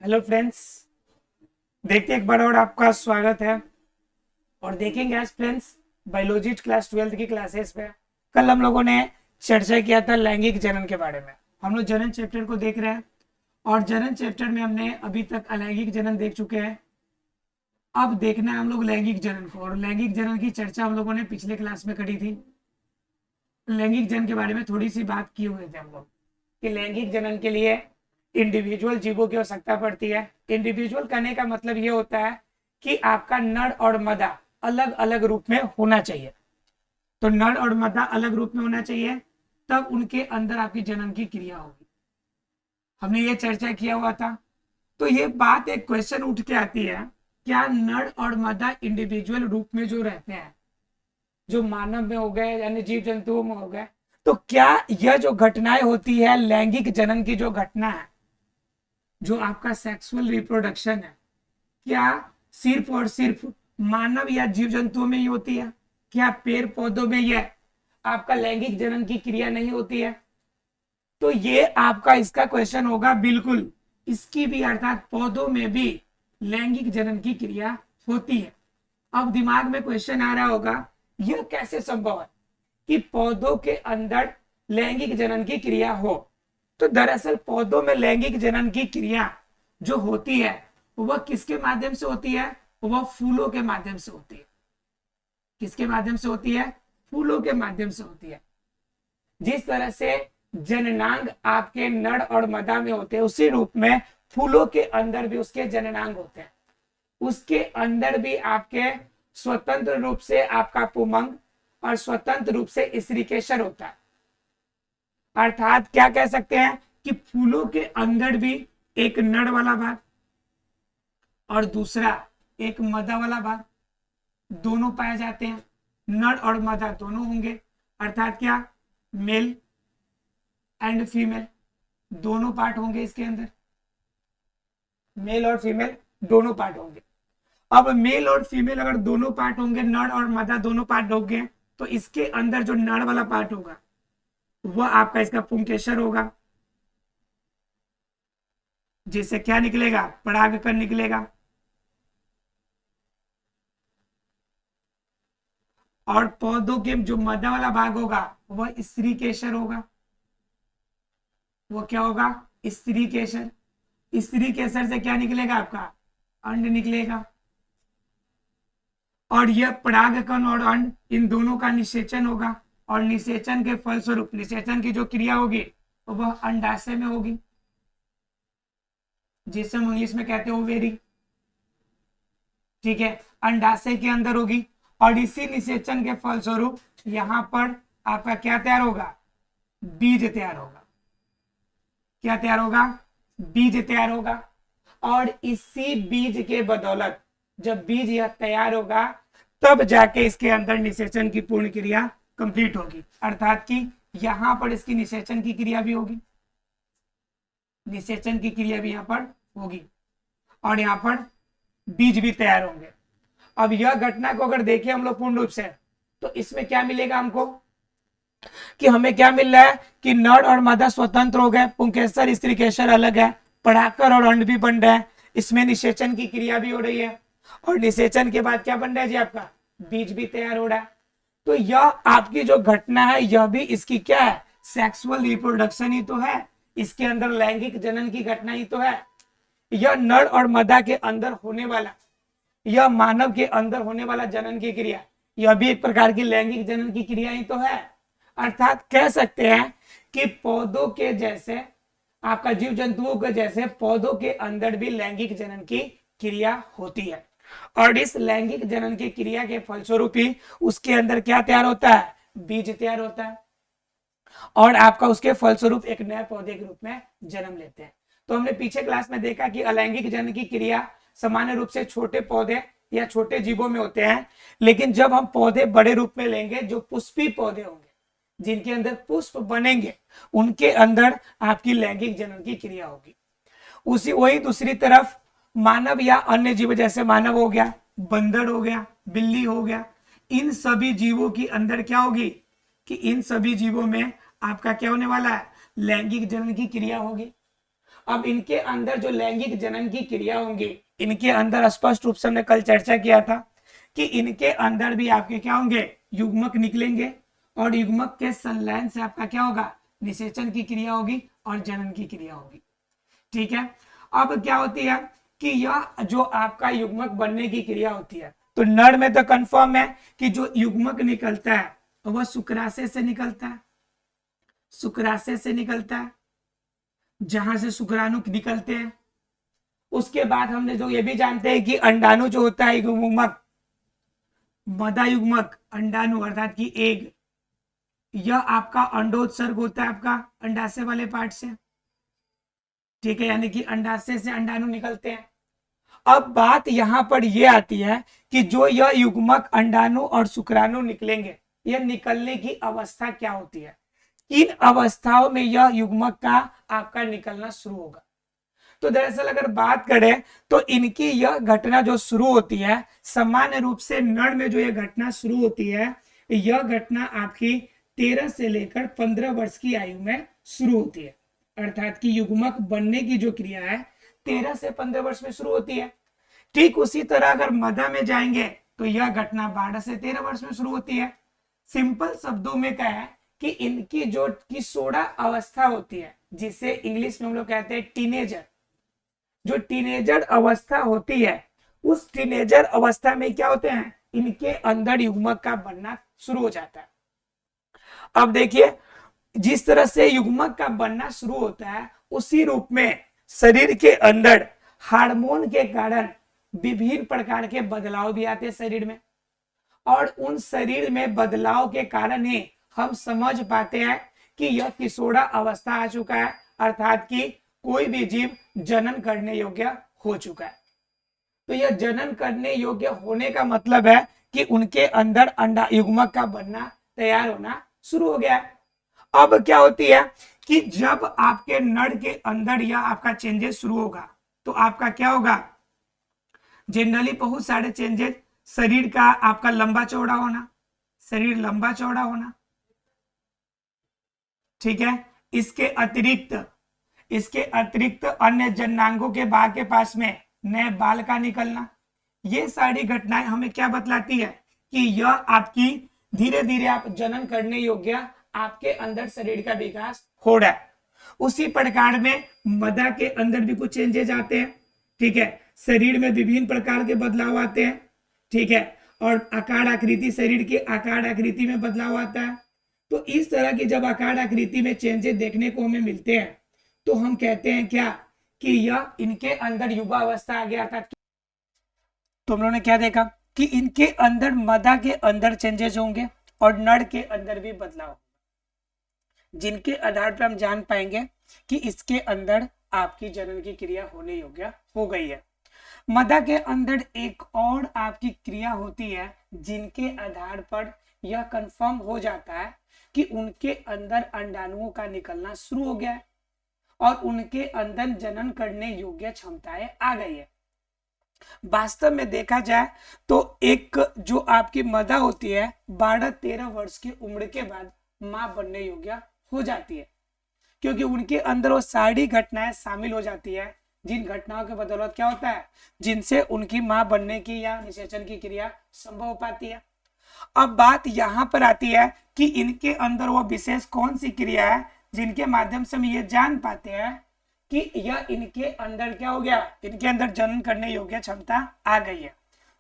Hello friends. देखते एक बार और आपका स्वागत है और देखेंगे आज फ्रेंड्स बायोलॉजी क्लास 12 की क्लासेस पे। कल हम लोगों ने चर्चा किया था लैंगिक जनन के बारे में। हम लोग जनन चैप्टर को देख रहे हैं और जनन चैप्टर में हमने अभी तक अलैंगिक जनन देख चुके हैं। अब देखना है हम लोग लैंगिक जनन को, और लैंगिक जनन की चर्चा हम लोगों ने पिछले क्लास में करी थी। लैंगिक जनन के बारे में थोड़ी सी बात किए हुए थे हम लोग कि लैंगिक जनन के लिए इंडिविजुअल जीवों की आवश्यकता पड़ती है। इंडिविजुअल कहने का मतलब ये होता है कि आपका नर और मादा अलग अलग रूप में होना चाहिए। तो नर और मादा अलग रूप में होना चाहिए, तब उनके अंदर आपकी जनन की क्रिया होगी। हमने ये चर्चा किया हुआ था। तो ये बात एक क्वेश्चन उठ के आती है, क्या नर और मादा इंडिविजुअल रूप में जो रहते हैं, जो मानव में हो गए यानी जीव जंतुओं में हो गए, तो क्या यह जो घटनाएं होती है लैंगिक जनन की जो घटना है, जो आपका सेक्सुअल रिप्रोडक्शन है, क्या सिर्फ और सिर्फ मानव या जीव जंतुओं में ही होती है? क्या पेड़ पौधों में यह आपका लैंगिक जनन की क्रिया नहीं होती है? तो ये आपका इसका क्वेश्चन होगा, बिल्कुल इसकी भी, अर्थात पौधों में भी लैंगिक जनन की क्रिया होती है। अब दिमाग में क्वेश्चन आ रहा होगा, यह कैसे संभव है कि पौधों के अंदर लैंगिक जनन की क्रिया हो? तो दरअसल पौधों में लैंगिक जनन की क्रिया जो होती है वह किसके माध्यम से होती है? वह फूलों के माध्यम से होती है। किसके माध्यम से होती है? फूलों के माध्यम से होती है। जिस तरह से जननांग आपके नर और मादा में होते हैं, उसी रूप में फूलों के अंदर भी उसके जननांग होते हैं। उसके अंदर भी आपके स्वतंत्र रूप से आपका पुमंग और स्वतंत्र रूप से स्त्रीकेशर होता है। अर्थात क्या कह सकते हैं कि फूलों के अंदर भी एक नर वाला भाग और दूसरा एक मादा वाला भाग दोनों पाए जाते हैं। नर और मादा दोनों होंगे, अर्थात क्या, मेल एंड फीमेल दोनों पार्ट होंगे इसके अंदर। मेल और फीमेल दोनों पार्ट होंगे। अब मेल और फीमेल अगर दोनों पार्ट होंगे, नर और मादा दोनों पार्ट होंगे, तो इसके अंदर जो नर वाला पार्ट होगा वह आपका इसका पुंकेसर होगा, जिससे क्या निकलेगा? परागकण निकलेगा। और पौधों के जो मध्य वाला भाग होगा वह स्त्री केसर होगा। वो क्या होगा? स्त्री केसर। स्त्री केसर से क्या निकलेगा? आपका अंड निकलेगा। और यह परागकण और अंड इन दोनों का निषेचन होगा, और निषेचन के फलस्वरूप निषेचन की जो क्रिया होगी वह अंडाशय में होगी, जिसे हम इंग्लिश में कहते हैं ओवेरी। ठीक है, अंडाशय के अंदर होगी, और इसी निषेचन के फलस्वरूप यहां पर आपका क्या तैयार होगा? बीज तैयार होगा। क्या तैयार होगा? बीज तैयार होगा। और इसी बीज के बदौलत जब बीज यह तैयार होगा, तब जाके इसके अंदर निषेचन की पूर्ण क्रिया कंप्लीट होगी। अर्थात कि यहां पर इसकी निषेचन की क्रिया भी होगी, निषेचन की क्रिया भी यहां पर होगी, और यहां पर बीज भी तैयार होंगे। अब यह घटना को अगर देखें हम लोग पूर्ण रूप से, तो इसमें क्या मिलेगा हमको कि हमें क्या मिल रहा है कि नर और मादा स्वतंत्र हो गए, पुंकेसर स्त्रीकेसर अलग है, परागकण और अंड भी बन रहा है, इसमें निषेचन की क्रिया भी हो रही है, और निषेचन के बाद क्या बन रहा है जी? आपका बीज भी तैयार हो रहा है। तो यह आपकी जो घटना है, यह भी इसकी क्या है? सेक्सुअल रिप्रोडक्शन ही तो है, इसके अंदर लैंगिक जनन की घटना ही तो है। यह नर और मादा के अंदर होने वाला, यह मानव के अंदर होने वाला जनन की क्रिया, यह भी एक प्रकार की लैंगिक जनन की क्रिया ही तो है। अर्थात कह सकते हैं कि पौधों के जैसे, आपका जीव जंतुओं के जैसे पौधों के अंदर भी लैंगिक जनन की क्रिया होती है, और इस लैंगिक जनन की क्रिया के फलस्वरूप ही उसके अंदर क्या तैयार होता है? बीज तैयार होता है, और आपका उसके फलस्वरूप एक नए पौधे के रूप में जन्म लेते हैं। तो हमने पीछे क्लास में देखा कि अलैंगिक जनन की क्रिया सामान्य रूप से छोटे पौधे या छोटे जीवों में होते हैं, लेकिन जब हम पौधे बड़े रूप में लेंगे, जो पुष्पी पौधे होंगे, जिनके अंदर पुष्प बनेंगे, उनके अंदर आपकी लैंगिक जनन की क्रिया होगी। उसी वही दूसरी तरफ मानव या अन्य जीव, जैसे मानव हो गया, बंदर हो गया, बिल्ली हो गया, इन सभी जीवों की अंदर क्या होगी कि इन सभी जीवों में आपका क्या होने वाला है? लैंगिक जनन की क्रिया होगी। अब इनके अंदर जो लैंगिक जनन की क्रिया होंगी, इनके अंदर स्पष्ट रूप से हमने कल चर्चा किया था कि इनके अंदर भी आपके क्या होंगे, युग्मक निकलेंगे और युग्मक के संलयन से आपका क्या होगा, निषेचन की क्रिया होगी और जनन की क्रिया होगी। ठीक है, अब क्या होती है कि यह जो आपका युग्मक बनने की क्रिया होती है, तो नर में तो कंफर्म है कि जो युग्मक निकलता है वह शुक्राशय से निकलता है, शुक्राशय से निकलता है, जहां से शुक्राणु निकलते हैं। उसके बाद हमने जो ये भी जानते हैं कि अंडाणु जो होता है युग्मक, मदा युग्मक अंडाणु अर्थात कि एग, यह आपका अंडोत्सर्ग होता है आपका अंडाशय वाले पार्ट से। ठीक है, यानी कि अंडाशय से अंडाणु निकलते हैं। अब बात यहां पर यह आती है कि जो यह युग्मक अंडाणु और शुक्राणु निकलेंगे, यह निकलने की अवस्था क्या होती है, इन अवस्थाओं में यह युग्मक का आपका निकलना शुरू होगा। तो दरअसल अगर बात करें तो इनकी यह घटना जो शुरू होती है, सामान्य रूप से नर में जो यह घटना शुरू होती है, यह घटना आपकी 13 से लेकर 15 वर्ष की आयु में शुरू होती है। अर्थात कि युग्मक बनने की जो क्रिया है 13 से 15 वर्ष में शुरू होती है। ठीक उसी तरह अगर मदा में जाएंगे तो यह घटना 12 से 13 वर्ष में शुरू होती है। सिंपल शब्दों में क्या है कि इनकी जो किशोरा अवस्था होती है, जिसे इंग्लिश में हम लोग कहते हैं टीनेजर, जो टीनेजर अवस्था होती है, उस टीनेजर अवस्था में क्या होते हैं, इनके अंदर युग्मक का बनना शुरू हो जाता है। अब देखिए, जिस तरह से युग्मक का बनना शुरू होता है, उसी रूप में शरीर के अंदर हार्मोन के कारण विभिन्न प्रकार के बदलाव भी आते हैं शरीर में, और उन शरीर में बदलाव के कारण ही हम समझ पाते हैं कि यह किशोरा अवस्था आ चुका है, अर्थात कि कोई भी जीव जनन करने योग्य हो चुका है। तो यह जनन करने योग्य होने का मतलब है कि उनके अंदर अंडा युग्मक का बनना तैयार होना शुरू हो गया है। अब क्या होती है कि जब आपके नर के अंदर यह आपका चेंजेस शुरू होगा, तो आपका क्या होगा, जनरली बहुत सारे चेंजेस, शरीर का आपका लंबा चौड़ा होना, शरीर लंबा चौड़ा होना। ठीक है, इसके अतिरिक्त अन्य जननांगों के भाग के पास में नए बाल का निकलना, ये सारी घटनाएं हमें क्या बतलाती है कि यह आपकी धीरे धीरे आप जनन करने योग्य आपके अंदर शरीर का विकास हो रहा है। उसी प्रकार में मदा के अंदर भी कुछ चेंजेस आते हैं। ठीक है, शरीर में विभिन्न प्रकार के बदलाव आते हैं। ठीक है, और आकार आकृति, शरीर की आकार आकृति में बदलाव आता है। तो इस तरह की जब आकार आकृति में चेंजेस देखने को हमें मिलते हैं, तो हम कहते हैं क्या कि यह इनके अंदर युवा अवस्था आ गया था। तो हम लोगों ने क्या देखा कि इनके अंदर मदा के अंदर चेंजेस होंगे और नर के अंदर भी बदलाव, जिनके आधार पर हम जान पाएंगे कि इसके अंदर आपकी जनन की क्रिया होने योग्य हो गई है। मदा के अंदर एक और आपकी क्रिया होती है, जिनके आधार पर यह कंफर्म हो जाता है कि उनके अंदर अंडाणुओं का निकलना शुरू हो गया है और उनके अंदर जनन करने योग्य क्षमताएं आ गई है। वास्तव में देखा जाए तो एक जो आपकी मदा होती है 12-13 वर्ष की उम्र के बाद मां बनने योग्य हो जाती है, क्योंकि उनके अंदर वो सारी घटनाएं शामिल हो जाती है, जिन घटनाओं के बदौलत क्या होता है, जिनसे उनकी मां बनने की या निषेचन की क्रिया संभव हो पाती है। अब बात यहां पर आती है कि इनके अंदर वो विशेष कौन सी क्रिया है जिनके माध्यम से हम ये जान पाते हैं कि यह इनके अंदर क्या हो गया, इनके अंदर जनन करने योग्य क्षमता आ गई है।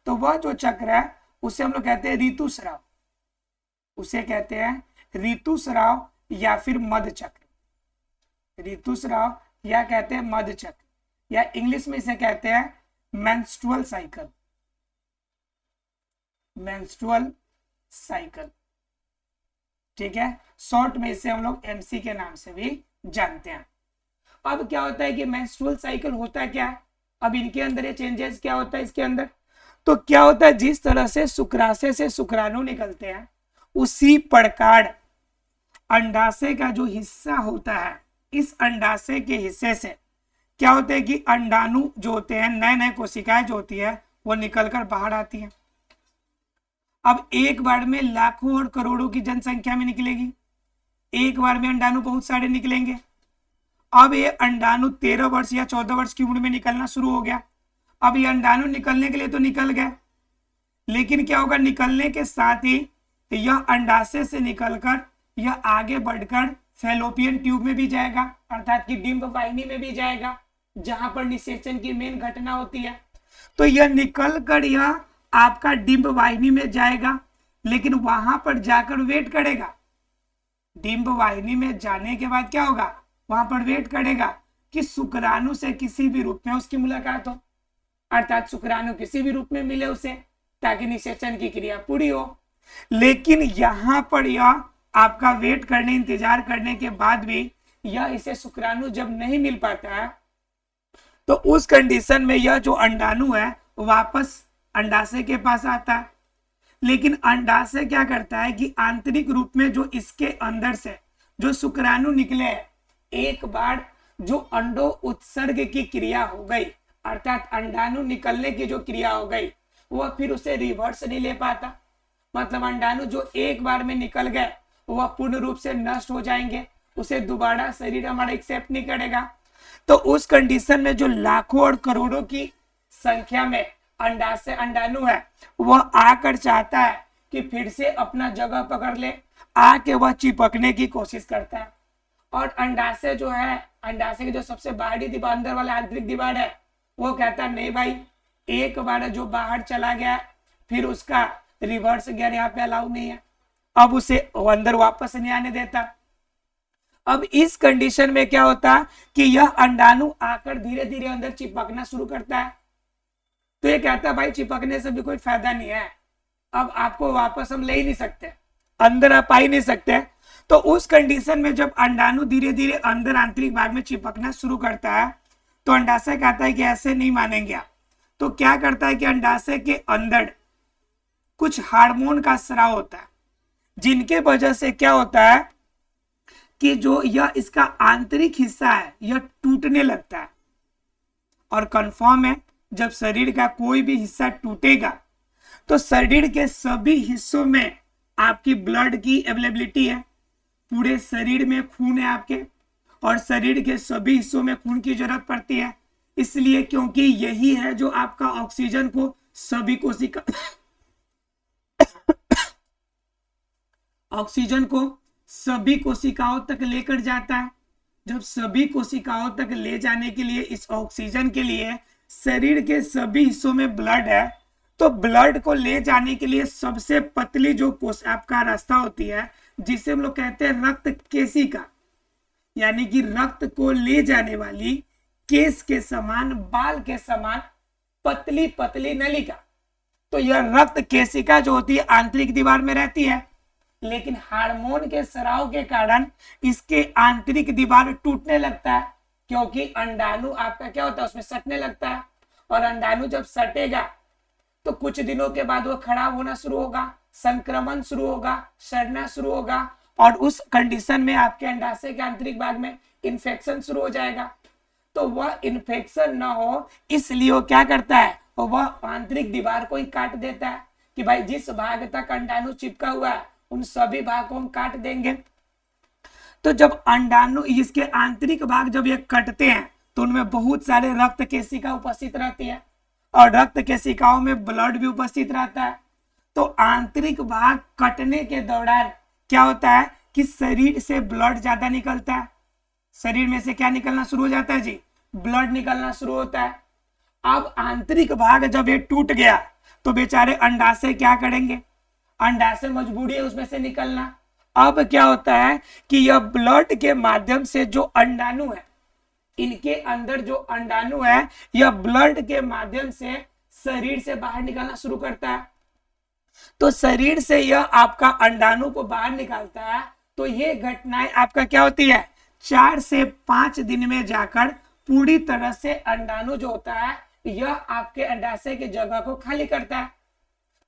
तो वह जो चक्र है उसे हम लोग कहते हैं ऋतुस्राव, उसे कहते हैं ऋतुस्राव या फिर मध चक्र, ऋतुस्राव या कहते हैं मध चक्र, या इंग्लिश में इसे कहते हैं मेंस्ट्रुअल साइकिल, मेंस्ट्रुअल साइकिल। ठीक है, शॉर्ट में इसे हम लोग एमसी के नाम से भी जानते हैं। अब क्या होता है कि मेंस्ट्रुअल साइकिल होता है क्या, अब इनके अंदर ये चेंजेस क्या होता है इसके अंदर, तो क्या होता है, जिस तरह से शुक्राशय से शुक्राणु निकलते हैं, उसी प्रकार अंडाशय का जो हिस्सा होता है, इस अंडाशय के हिस्से से क्या होता है कि अंडाणु जो होते हैं, नए नए कोशिकाएं जो होती है वो निकलकर बाहर आती है। अब एक बार में लाखों और करोड़ों की जनसंख्या में निकलेगी, एक बार में अंडाणु बहुत सारे निकलेंगे अब ये अंडाणु 13 वर्ष या 14 वर्ष की उम्र में निकलना शुरू हो गया। अब ये अंडाणु निकलने के लिए तो निकल गए, लेकिन क्या होगा, निकलने के साथ ही यह अंडाशय से निकलकर यह आगे बढ़कर फैलोपियन ट्यूब में भी जाएगा, अर्थात कि डिंब वाहिनी में भी जाएगा, जहां पर निषेचन की मेन घटना होती है। तो यह निकल कर यह आपका डिंब वाहिनी में जाएगा, लेकिन वहां पर जाकर वेट करेगा। डिंब वाहिनी में जाने के बाद क्या होगा, वहां पर वेट करेगा कि शुक्राणु से किसी भी रूप में उसकी मुलाकात हो, अर्थात शुक्राणु किसी भी रूप में मिले उसे, ताकि निषेचन की क्रिया पूरी हो। लेकिन यहां पर यह आपका वेट करने, इंतजार करने के बाद भी यह इसे शुक्राणु जब नहीं मिल पाता है, तो उस कंडीशन में यह जो अंडाणु है वापस अंडाशय के पास आता है। लेकिन अंडाशय क्या करता है कि आंतरिक रूप में जो इसके अंदर से जो शुक्राणु निकले हैं, एक बार जो अंडो उत्सर्ग की क्रिया हो गई, अर्थात अंडाणु निकलने की जो क्रिया हो गई, वह फिर उसे रिवर्स नहीं ले पाता। मतलब अंडाणु जो एक बार में निकल गए वह पूर्ण रूप से नष्ट हो जाएंगे, उसे दोबारा शरीर हमारा एक्सेप्ट नहीं करेगा। तो उस कंडीशन में जो लाखों और करोड़ों की संख्या में अंडाशय अंडाणु है, वह आकर चाहता है कि फिर से अपना जगह पकड़ ले, आके वह चिपकने की कोशिश करता है। और अंडाशय जो है, अंडाशय की जो सबसे बाहरी दीवार, अंदर वाला आंतरिक दीवार है, वो कहता है नहीं भाई, एक बार जो बाहर चला गया फिर उसका रिवर्स गियर यहाँ पे अलाउ नहीं है, अब उसे अंदर वापस नहीं आने देता। अब इस कंडीशन में क्या होता है कि यह अंडाणु आकर धीरे धीरे अंदर चिपकना शुरू करता है। तो ये कहता है भाई चिपकने से भी कोई फायदा नहीं है, अब आपको वापस हम ले ही नहीं सकते, अंदर आप आ ही नहीं सकते। तो उस कंडीशन में जब अंडाणु धीरे धीरे अंदर आंतरिक भाग में चिपकना शुरू करता है, तो अंडाशय कहता है कि ऐसे नहीं मानेंगे। तो क्या करता है कि अंडाशय के अंदर कुछ हार्मोन का स्राव होता है, जिनके वजह से क्या होता है कि जो यह इसका आंतरिक हिस्सा है यह टूटने लगता है। और कंफर्म है, जब शरीर का कोई भी हिस्सा टूटेगा तो शरीर के सभी हिस्सों में आपकी ब्लड की अवेलेबिलिटी है, पूरे शरीर में खून है आपके, और शरीर के सभी हिस्सों में खून की जरूरत पड़ती है। इसलिए क्योंकि यही है जो आपका ऑक्सीजन को सभी कोशिका ऑक्सीजन को सभी कोशिकाओं तक लेकर जाता है। जब सभी कोशिकाओं तक ले जाने के लिए इस ऑक्सीजन के लिए शरीर के सभी हिस्सों में ब्लड है, तो ब्लड को ले जाने के लिए सबसे पतली जो आपका रास्ता होती है, जिसे हम लोग कहते हैं रक्त केशिका, यानी कि रक्त को ले जाने वाली केस के समान, बाल के समान पतली पतली नलिका, तो यह रक्त केशिका जो होती है आंतरिक दीवार में रहती है। लेकिन हार्मोन के स्राव के कारण इसके आंतरिक दीवार टूटने लगता है, क्योंकि अंडाणु आपका क्या होता है, उसमें सटने लगता है। और अंडाणु जब सटेगा तो कुछ दिनों के बाद वो खराब होना शुरू होगा, संक्रमण शुरू होगा, सड़ना शुरू होगा, और उस कंडीशन में आपके अंडाशय के आंतरिक भाग में इन्फेक्शन शुरू हो जाएगा। तो वह इन्फेक्शन ना हो इसलिए वो क्या करता है, वह आंतरिक दीवार को ही काट देता है कि भाई जिस भाग तक अंडाणु चिपका हुआ है उन सभी भाग को हम काट देंगे। तो जब अंडाणु इसके आंतरिक भाग जब ये कटते हैं तो उनमें बहुत सारे रक्त केशिका उपस्थित रहती है, और रक्त केशिकाओं में ब्लड भी उपस्थित रहता है। तो आंतरिक भाग कटने के दौरान क्या होता है कि शरीर से ब्लड ज्यादा निकलता है, शरीर में से क्या निकलना शुरू हो जाता है जी, ब्लड निकलना शुरू होता है। अब आंतरिक भाग जब ये टूट गया तो बेचारे अंडाशय क्या करेंगे, अंडाशय मजबूरी है उसमें से निकलना। अब क्या होता है कि यह ब्लड के माध्यम से जो अंडाणु है, इनके अंदर जो अंडाणु है, यह ब्लड के माध्यम से शरीर से बाहर निकलना शुरू करता है। तो शरीर से यह आपका अंडाणु को बाहर निकालता है। तो ये घटनाएं आपका क्या होती है, 4 से 5 दिन में जाकर पूरी तरह से अंडाणु जो होता है यह आपके अंडाशय की जगह को खाली करता है।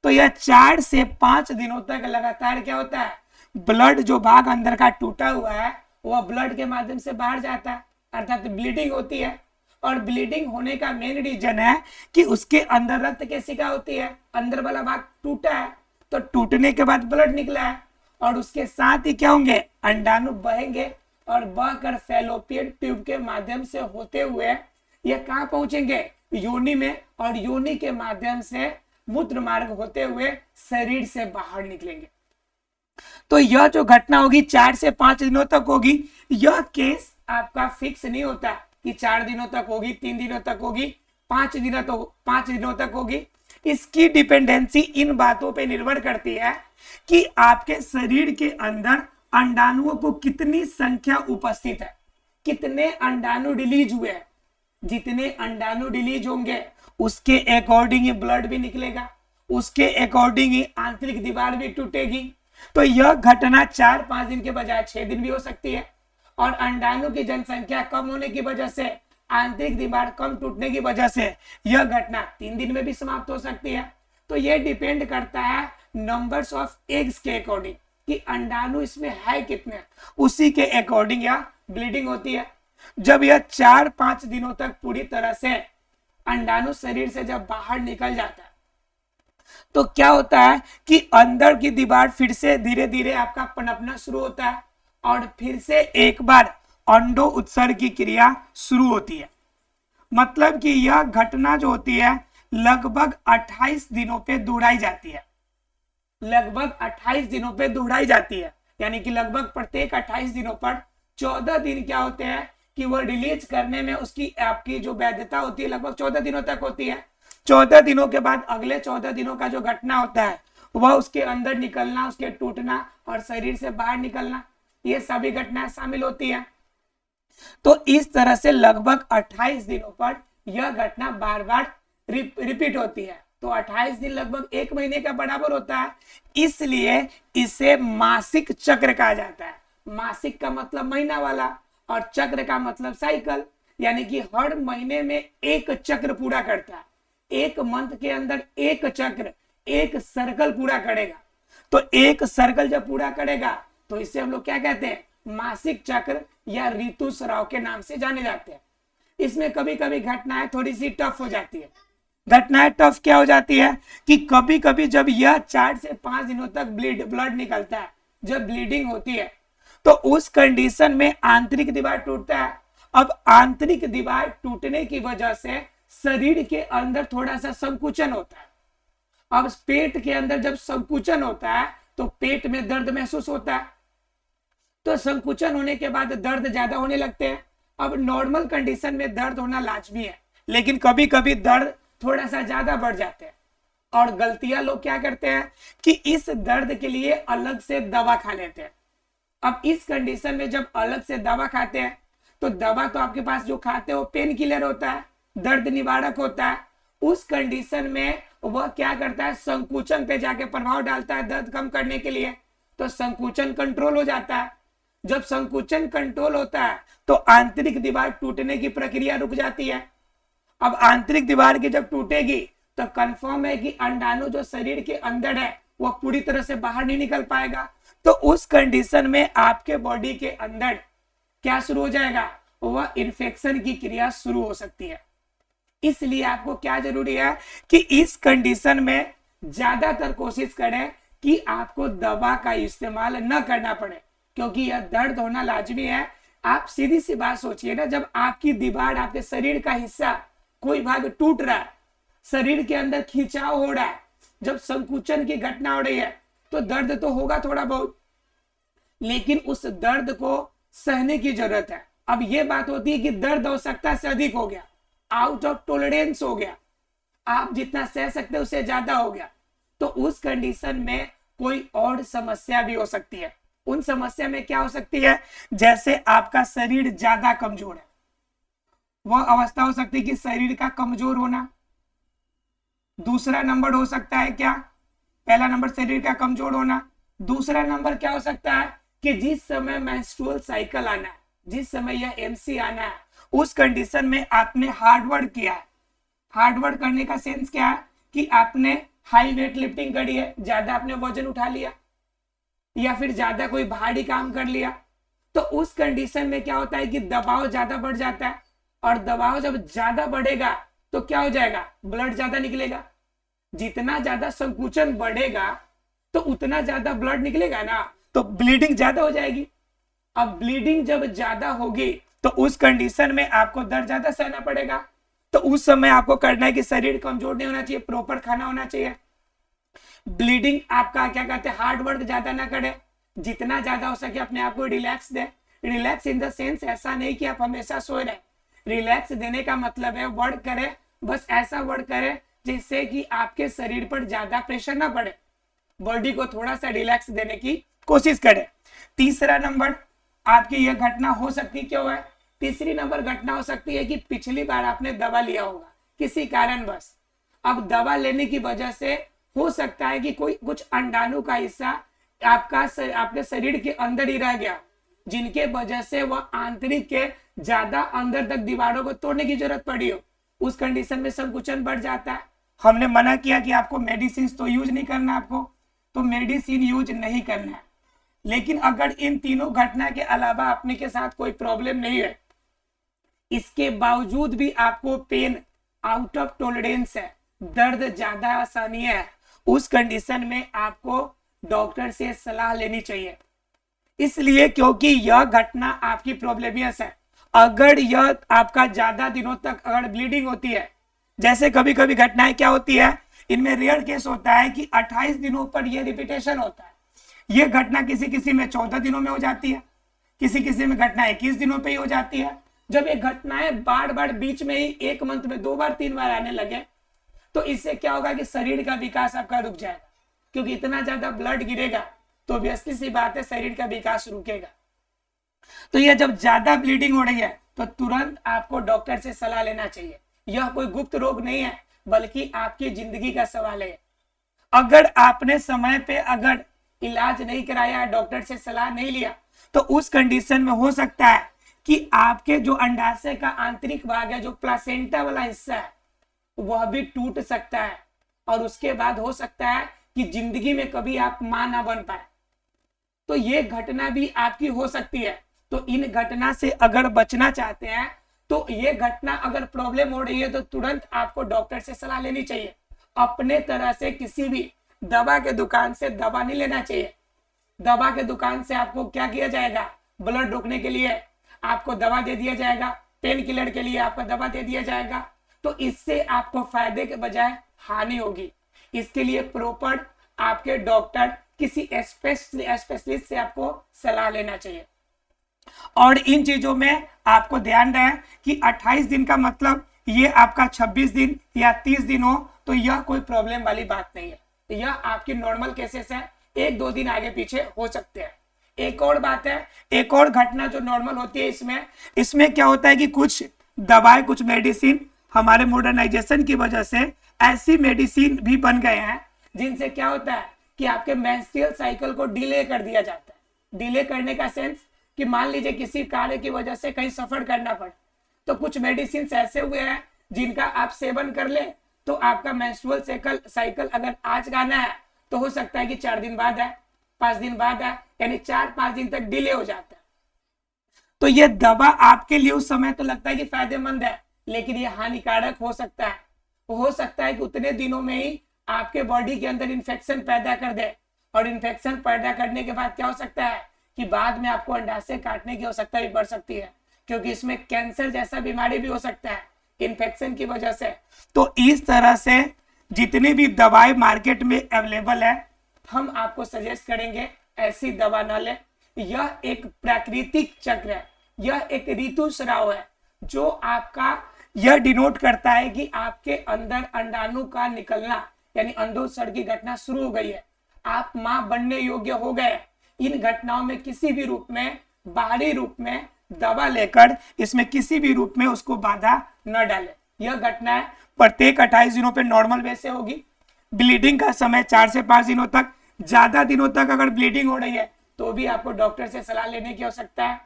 तो यह 4 से 5 दिनों तक लगातार क्या होता है, ब्लड जो भाग अंदर का टूटा हुआ है वह ब्लड के माध्यम से बाहर जाता है, अर्थात ब्लीडिंग होती है। और ब्लीडिंग होने का मेन रीजन है कि उसके अंदर रक्त केशिका होती है, अंदर वाला भाग टूटा है, तो टूटने के बाद ब्लड निकला है, और उसके साथ ही क्या होंगे, अंडाणु बहेंगे और बहकर फैलोपियन ट्यूब के माध्यम से होते हुए ये कहाँ पहुंचेंगे, योनि में, और योनि के माध्यम से मूत्र मार्ग होते हुए शरीर से बाहर निकलेंगे। तो यह जो घटना होगी 4 से 5 दिनों तक होगी। यह केस आपका फिक्स नहीं होता कि 4 दिनों तक होगी, 3 दिनों तक होगी, 5 दिनों तक होगी। इसकी डिपेंडेंसी इन बातों पे निर्भर करती है कि आपके शरीर के अंदर अंडाणुओं को कितनी संख्या उपस्थित है, कितने अंडाणु रिलीज हुए हैं। जितने अंडाणु रिलीज होंगे उसके अकॉर्डिंग ही ब्लड भी निकलेगा, उसके अकॉर्डिंग ही आंतरिक दीवार भी टूटेगी। तो यह घटना 4-5 दिन के बजाय 6 दिन भी हो सकती है, और अंडाणु की जनसंख्या कम होने की वजह से, आंतरिक दीवार कम टूटने की वजह से यह घटना 3 दिन में भी समाप्त हो सकती है। तो यह डिपेंड करता है नंबर्स ऑफ एग्स के अकॉर्डिंग कि अंडाणु इसमें है कितने, उसी के अकॉर्डिंग यह ब्लीडिंग होती है। जब यह 4-5 दिनों तक पूरी तरह से अंडाणु शरीर से जब बाहर निकल जाता है तो क्या होता है कि अंदर की दीवार फिर से धीरे धीरे आपका पनपना शुरू होता है, और फिर से एक बार अंडो उत्सर्ग की क्रिया शुरू होती है। मतलब कि यह घटना जो होती है लगभग 28 दिनों पे दोहराई जाती है, लगभग 28 दिनों पे दोहराई जाती है। यानी कि लगभग प्रत्येक 28 दिनों पर 14 दिन क्या होते हैं कि वह रिलीज करने में उसकी आपकी जो वैधता होती है लगभग 14 दिनों तक होती है। 14 दिनों के बाद अगले 14 दिनों का जो घटना होता है वह उसके अंदर निकलना, उसके टूटना और शरीर से बाहर निकलना, ये सभी घटनाएं शामिल होती है। तो इस तरह से लगभग 28 दिनों पर यह घटना बार बार रिपीट होती है। तो 28 दिन लगभग 1 महीने का बराबर होता है, इसलिए इसे मासिक चक्र कहा जाता है। मासिक का मतलब महीना वाला और चक्र का मतलब साइकिल, यानी कि हर महीने में एक चक्र पूरा करता है। एक मंथ के अंदर एक चक्र, एक सर्कल पूरा करेगा। तो एक सर्कल जब पूरा करेगा तो इसे हम लोग क्या कहते हैं, मासिक चक्र या ऋतुस्राव के नाम से जाने जाते हैं। इसमें कभी कभी घटनाएं थोड़ी सी टफ हो जाती है। घटनाएं टफ क्या हो जाती है कि कभी कभी जब यह 4 से 5 दिनों तक ब्लड निकलता है, जब ब्लीडिंग होती है, तो उस कंडीशन में आंतरिक दीवार टूटता है। अब आंतरिक दीवार टूटने की वजह से शरीर के अंदर थोड़ा सा संकुचन होता है। अब पेट के अंदर जब संकुचन होता है तो पेट में दर्द महसूस होता है, तो संकुचन होने के बाद दर्द ज्यादा होने लगते हैं। अब नॉर्मल कंडीशन में दर्द होना लाजमी है, लेकिन कभी कभी दर्द थोड़ा सा ज्यादा बढ़ जाते हैं, और गलतियां लोग क्या करते हैं कि इस दर्द के लिए अलग से दवा खा लेते हैं। अब इस कंडीशन में जब अलग से दवा खाते हैं तो दवा तो आपके पास जो खाते हैं वो पेन किलर होता है, दर्द निवारक होता है। उस कंडीशन में वह क्या करता है, संकुचन पे जाके प्रभाव डालता है दर्द कम करने के लिए, तो संकुचन कंट्रोल हो जाता है। जब संकुचन कंट्रोल होता है तो आंतरिक दीवार टूटने की प्रक्रिया रुक जाती है। अब आंतरिक दीवार की जब टूटेगी तो कंफर्म है कि अंडाणु जो शरीर के अंदर है वह पूरी तरह से बाहर नहीं निकल पाएगा। तो उस कंडीशन में आपके बॉडी के अंदर क्या शुरू हो जाएगा, वह इन्फेक्शन की क्रिया शुरू हो सकती है। इसलिए आपको क्या जरूरी है कि इस कंडीशन में ज्यादातर कोशिश करें कि आपको दवा का इस्तेमाल न करना पड़े, क्योंकि यह दर्द होना लाजमी है। आप सीधी सी बात सोचिए ना, जब आपकी दीवार, आपके शरीर का हिस्सा कोई भाग टूट रहा है, शरीर के अंदर खिंचाव हो रहा है, जब संकुचन की घटना हो रही है तो दर्द तो होगा थोड़ा बहुत, लेकिन उस दर्द को सहने की जरूरत है। अब यह बात होती है कि दर्द आवश्यकता से अधिक हो गया, आउट ऑफ टॉलरेंस हो गया, आप जितना सह सकते हैं उससे ज्यादा हो गया, तो उस कंडीशन में कोई और समस्या भी हो सकती है। उन समस्या में क्या हो सकती है, जैसे आपका शरीर ज्यादा कमजोर है, वह अवस्था हो सकती है कि शरीर का कमजोर होना। दूसरा नंबर हो सकता है क्या, पहला नंबर शरीर का कमजोर होना, दूसरा नंबर क्या हो सकता है कि जिस समय मेंस्ट्रुअल साइकिल आना है, जिस समय यह एमसी आना है, उस कंडीशन में आपने हार्ड वर्क किया है। हार्ड वर्क करने का सेंस क्या है कि आपने हाई वेट लिफ्टिंग करी है, ज्यादा आपने वजन उठा लिया या फिर ज्यादा कोई भारी काम कर लिया, तो उस कंडीशन में क्या होता है कि दबाव ज्यादा बढ़ जाता है, और दबाव जब ज्यादा बढ़ेगा तो क्या हो जाएगा, ब्लड ज्यादा निकलेगा। जितना ज्यादा संकुचन बढ़ेगा तो उतना ज्यादा ब्लड निकलेगा ना, तो ब्लीडिंग ज्यादा हो जाएगी। अब ब्लीडिंग जब ज्यादा होगी तो उस कंडीशन में आपको दर्द ज्यादा सहना पड़ेगा। तो उस समय आपको करना है कि शरीर कमजोर नहीं होना चाहिए, प्रॉपर खाना होना चाहिए। ब्लीडिंग आपका क्या कहते हैं, हार्ड वर्क ज्यादा ना करे, जितना ज्यादा हो सके अपने आप को relax they. Relax in the sense ऐसा नहीं कि आप हमेशा सोए रहे। रिलैक्स देने का मतलब है वर्क करे, बस ऐसा वर्क करे जिससे कि आपके शरीर पर ज्यादा प्रेशर ना पड़े, बॉडी को थोड़ा सा रिलैक्स देने की कोशिश करें। तीसरा नंबर आपकी यह घटना हो सकती क्यों है, तीसरी नंबर घटना हो सकती है कि पिछली बार आपने दवा लिया होगा किसी कारणवश। अब दवा लेने की वजह से हो सकता है कि कोई कुछ अंडाणु का हिस्सा आपके शरीर के अंदर ही रह गया, जिनके वजह से वह आंतरिक के ज्यादा अंदर तक दीवारों को तोड़ने की जरूरत पड़ी हो। उस कंडीशन में संकुचन बढ़ जाता है। हमने मना किया कि आपको मेडिसिन तो यूज नहीं करना, आपको तो मेडिसिन यूज नहीं करना है। लेकिन अगर इन तीनों घटना के अलावा अपने के साथ कोई प्रॉब्लम नहीं है, इसके बावजूद भी आपको पेन आउट ऑफ टॉलरेंस है, दर्द ज्यादा आसानी है, उस कंडीशन में आपको डॉक्टर से सलाह लेनी चाहिए। इसलिए क्योंकि यह घटना आपकी प्रॉब्लमियस है। अगर यह आपका ज्यादा दिनों तक अगर ब्लीडिंग होती है, जैसे कभी कभी घटनाएं क्या होती है, इनमें रेयर केस होता है कि 28 दिनों पर यह रिपीटेशन होता है। यह घटना किसी किसी में 14 दिनों में हो जाती है, किसी किसी में घटना 21 दिनों पे ही हो जाती है। जब ये घटनाएं बार बार बीच में ही एक मंथ में 2 बार 3 बार आने लगे तो इससे क्या होगा कि शरीर का विकास आपका रुक जाएगा, क्योंकि इतना ज्यादा ब्लड गिरेगा तो ऑब्वियसली सी बात है शरीर का विकास रुकेगा। तो यह जब ज्यादा ब्लीडिंग हो रही है तो तुरंत आपको डॉक्टर से सलाह लेना चाहिए। यह कोई गुप्त रोग नहीं है, बल्कि आपकी जिंदगी का सवाल है। अगर आपने समय पे अगर इलाज नहीं कराया, डॉक्टर से सलाह नहीं लिया, तो उस कंडीशन में हो सकता है कि आपके जो अंडाशय का आंतरिक भाग है, जो प्लासेंटा वाला हिस्सा है, वह भी टूट सकता है। और उसके बाद हो सकता है कि जिंदगी में कभी आप मां ना बन पाए। तो ये घटना भी आपकी हो सकती है। तो इन घटना से अगर बचना चाहते हैं, तो ये घटना अगर प्रॉब्लम हो रही है तो तुरंत आपको डॉक्टर से सलाह लेनी चाहिए। अपने तरह से किसी भी दवा के दुकान से दवा नहीं लेना चाहिए। दवा के दुकान से आपको क्या किया जाएगा, ब्लड रोकने के लिए आपको दवा दे दिया जाएगा, पेन किलर के लिए आपको दवा दे दिया जाएगा। तो इससे आपको फायदे के बजाय हानि होगी। इसके लिए प्रॉपर आपके डॉक्टर किसी स्पेशलिस्ट से आपको सलाह लेना चाहिए। और इन चीजों में आपको ध्यान रहे कि 28 दिन का मतलब ये आपका 26 दिन या 30 दिन हो तो यह कोई प्रॉब्लम वाली बात नहीं है। यह आपकी नॉर्मल केसेस है, 1-2 दिन आगे पीछे हो सकते हैं। एक और बात है, एक और घटना जो नॉर्मल होती है इसमें क्या होता है कि कुछ दवाएं, कुछ मेडिसिन हमारे मॉडर्नाइजेशन की वजह से ऐसी मेडिसिन भी बन गए हैं जिनसे क्या होता है कि आपके मेंस्ट्रुअल साइकिल को डिले कर दिया जाता है। डिले करने का सेंस कि मान लीजिए किसी कार्य की वजह से कहीं सफर करना पड़े, तो कुछ मेडिसिन ऐसे हुए हैं जिनका आप सेवन कर ले तो आपका मेंस्ट्रुअल साइकिल अगर आज गाना है तो हो सकता है कि 4 दिन बाद है, 5 दिन बाद है, यानी 4-5 दिन तक डिले हो जाता है। तो ये दवा आपके लिए उस समय तो लगता है कि फायदेमंद है, लेकिन ये हानिकारक हो सकता है। हो सकता है कि उतने दिनों में ही आपके बॉडी के अंदर इन्फेक्शन पैदा कर दे, और इन्फेक्शन पैदा करने के बाद क्या हो सकता है कि बाद में आपको अंडाशय काटने की आवश्यकता भी बढ़ सकती है, क्योंकि इसमें कैंसर जैसा बीमारी भी हो सकता है इन्फेक्शन की वजह से। तो इस तरह से जितनी भी दवाएं मार्केट में अवेलेबल है, हम आपको सजेस्ट करेंगे ऐसी दवा ना ले। यह एक प्राकृतिक चक्र है, यह एक ऋतुस्राव है जो आपका यह डिनोट करता है कि आपके अंदर अंडाणु का निकलना यानी अंडोत्सर्ग की घटना शुरू हो गई है, आप मां बनने योग्य हो गए। इन घटनाओं में किसी भी रूप में, बाहरी रूप में दवा लेकर इसमें किसी भी रूप में उसको बाधा न डाले। यह घटनाएं प्रत्येक 28 दिनों पे नॉर्मल वे से होगी। ब्लीडिंग का समय 4 से 5 दिनों तक, ज्यादा दिनों तक अगर ब्लीडिंग हो रही है तो भी आपको डॉक्टर से सलाह लेने की आवश्यकता है।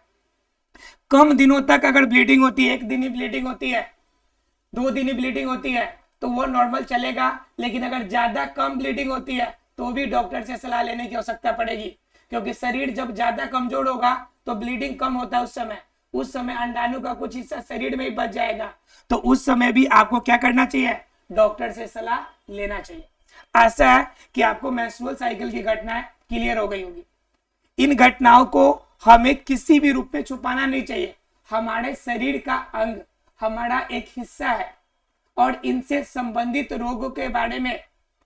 कम दिनों तक अगर ब्लीडिंग होती है, 1 दिन ही ब्लीडिंग होती है, 2 दिन ही ब्लीडिंग होती है, तो वो नॉर्मल चलेगा। लेकिन अगर ज्यादा कम ब्लीडिंग होती है तो भी डॉक्टर से सलाह लेने की आवश्यकता पड़ेगी, क्योंकि शरीर जब ज्यादा कमजोर होगा तो ब्लीडिंग कम होता है। उस समय अंडाणु का कुछ हिस्सा शरीर में ही बच जाएगा, तो उस समय भी आपको क्या करना चाहिए, डॉक्टर से सलाह लेना चाहिए। आशा है कि आपको मेंस्ट्रुअल साइकिल की घटनाएं क्लियर हो गई होगी। इन घटनाओं को हमें किसी भी रूप में छुपाना नहीं चाहिए। हमारे शरीर का अंग हमारा एक हिस्सा है और इनसे संबंधित रोगों के बारे में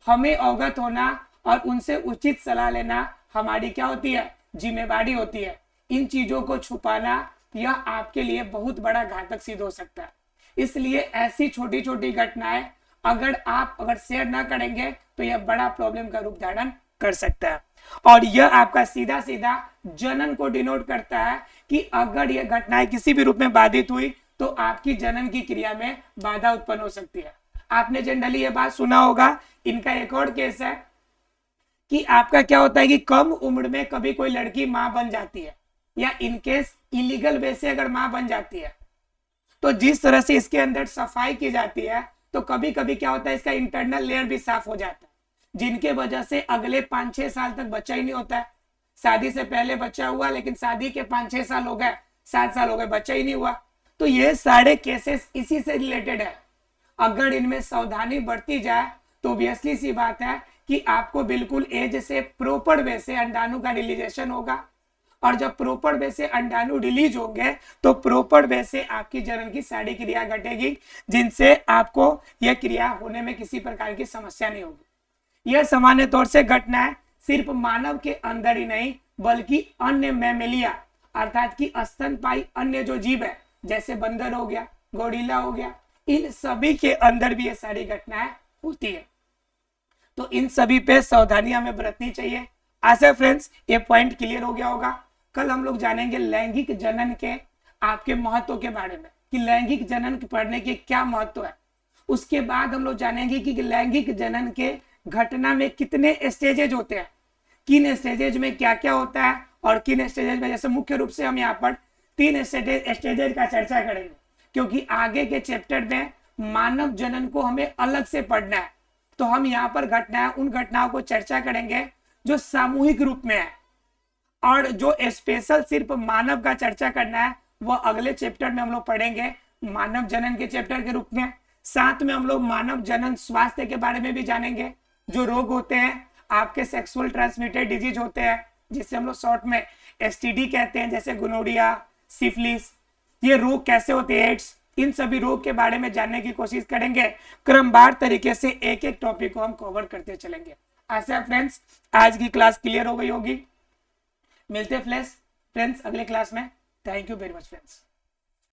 हमें अवगत होना और उनसे उचित सलाह लेना हमारी क्या होती है, जिम्मेवारी होती है। इन चीजों को छुपाना यह आपके लिए बहुत बड़ा घातक सिद्ध हो सकता है। इसलिए ऐसी छोटी छोटी घटनाएं अगर शेयर ना करेंगे तो यह बड़ा प्रॉब्लम का रूप धारण कर सकता है। और यह आपका सीधा सीधा जनन को डिनोट करता है कि अगर यह घटनाएं किसी भी रूप में बाधित हुई तो आपकी जनन की क्रिया में बाधा उत्पन्न हो सकती है। आपने जनरली यह बात सुना होगा। इनका एक और केस है कि आपका क्या होता है कि कम उम्र में कभी कोई लड़की मां बन जाती है, या इनकेस इलीगल वे से अगर मां बन जाती है, तो जिस तरह से इसके अंदर सफाई की जाती है तो कभी कभी क्या होता है, इसका इंटरनल लेयर भी साफ हो जाता है, जिनके वजह से अगले 5-6 साल तक बच्चा ही नहीं होता है। शादी से पहले बच्चा हुआ, लेकिन शादी के 5-6 साल हो गए, 7 साल हो गए, बच्चा ही नहीं हुआ। तो ये सारे केसेस इसी से रिलेटेड है। अगर इनमें सावधानी बरती जाए तो ऑब्वियसली सी बात है कि आपको बिल्कुल एज से प्रॉपर वे से अंडाणु का रिलीजेशन होगा, और जब प्रॉपर वे से अंडाणु रिलीज होंगे तो प्रॉपर वे से आपकी जनन की सारी क्रिया घटेगी, जिनसे आपको यह क्रिया होने में किसी प्रकार की समस्या नहीं होगी। यह सामान्य तौर से घटनाएं सिर्फ मानव के अंदर ही नहीं बल्कि अन्य मैमेलिया अर्थात कि स्तनपायी अन्य जो जीव है, जैसे बंदर हो गया, गोरिल्ला हो गया, इन सभी के अंदर भी ये सारी घटनाएं होती है। तो इन सभी पे सावधानी हमें बरतनी चाहिए। आशा फ्रेंड्स ये पॉइंट क्लियर हो गया होगा। कल हम लोग जानेंगे लैंगिक जनन के आपके महत्व के बारे में, कि लैंगिक जनन पढ़ने के क्या महत्व है। उसके बाद हम लोग जानेंगे कि लैंगिक जनन के घटना में कितने स्टेजेज होते हैं, किन स्टेजेज में क्या क्या होता है, और किन स्टेजेज में, जैसे मुख्य रूप से हम यहाँ पर 3 स्टेजेज का चर्चा करेंगे, क्योंकि आगे के चैप्टर में मानव जनन को हमें अलग से पढ़ना है। तो हम यहाँ पर उन घटनाओं को चर्चा करेंगे जो सामूहिक रूप में है, और जो स्पेशल सिर्फ मानव का चर्चा करना है वो अगले चैप्टर में हम लोग पढ़ेंगे, मानव जनन के चैप्टर के रूप में। साथ में हम लोग मानव जनन स्वास्थ्य के बारे में भी जानेंगे, जो रोग होते हैं आपके सेक्सुअल ट्रांसमिटेड डिजीज होते हैं, जिसे हम लोग शॉर्ट में एसटीडी कहते हैं, जैसे गोनोरिया, सिफिलिस, ये रोग कैसे होते हैं, एड्स, इन सभी रोग के बारे में जानने की कोशिश करेंगे। क्रमवार तरीके से एक एक टॉपिक को हम कवर करते चलेंगे। आशा फ्रेंड्स आज की क्लास क्लियर हो गई होगी। मिलते हैं फ्रेंड्स अगले क्लास में। Thank you very much friends.